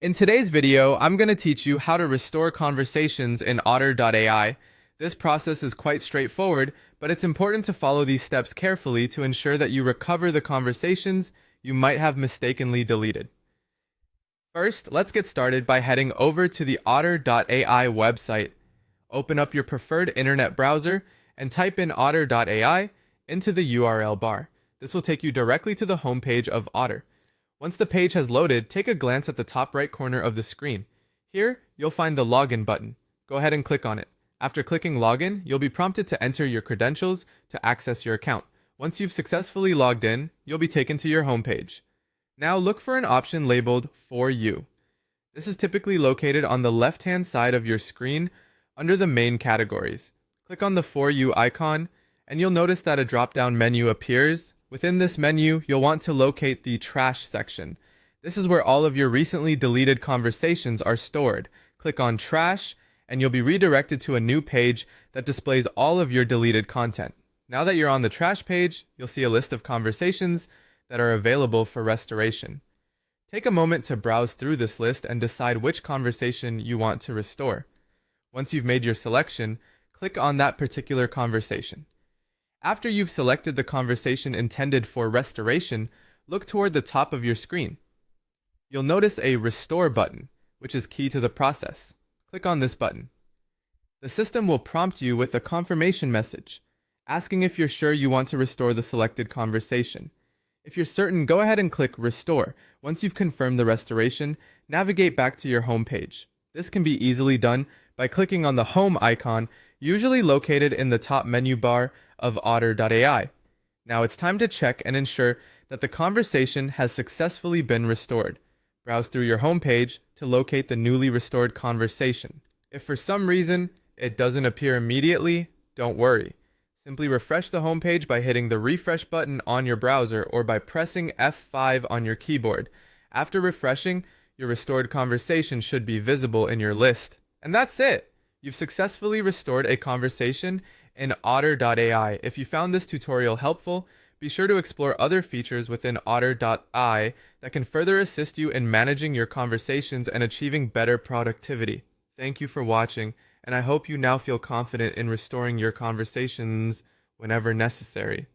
In today's video, I'm going to teach you how to restore conversations in Otter.ai. This process is quite straightforward, but it's important to follow these steps carefully to ensure that you recover the conversations you might have mistakenly deleted. First, let's get started by heading over to the Otter.ai website. Open up your preferred internet browser and type in Otter.ai into the URL bar. This will take you directly to the homepage of Otter. Once the page has loaded, take a glance at the top right corner of the screen. Here, you'll find the Login button. Go ahead and click on it. After clicking Login, you'll be prompted to enter your credentials to access your account. Once you've successfully logged in, you'll be taken to your homepage. Now look for an option labeled For You. This is typically located on the left-hand side of your screen under the main categories. Click on the For You icon, and you'll notice that a drop-down menu appears. Within this menu, you'll want to locate the Trash section. This is where all of your recently deleted conversations are stored. Click on Trash, and you'll be redirected to a new page that displays all of your deleted content. Now that you're on the Trash page, you'll see a list of conversations that are available for restoration. Take a moment to browse through this list and decide which conversation you want to restore. Once you've made your selection, click on that particular conversation. After you've selected the conversation intended for restoration, look toward the top of your screen. You'll notice a Restore button, which is key to the process. Click on this button. The system will prompt you with a confirmation message, asking if you're sure you want to restore the selected conversation. If you're certain, go ahead and click Restore. Once you've confirmed the restoration, navigate back to your home page. This can be easily done by clicking on the Home icon, usually located in the top menu bar of Otter.ai. Now it's time to check and ensure that the conversation has successfully been restored. Browse through your home page to locate the newly restored conversation. If for some reason it doesn't appear immediately, don't worry. Simply refresh the home page by hitting the refresh button on your browser or by pressing F5 on your keyboard. After refreshing, your restored conversation should be visible in your list. And that's it! You've successfully restored a conversation in Otter.ai. If you found this tutorial helpful, be sure to explore other features within Otter.ai that can further assist you in managing your conversations and achieving better productivity. Thank you for watching, and I hope you now feel confident in restoring your conversations whenever necessary.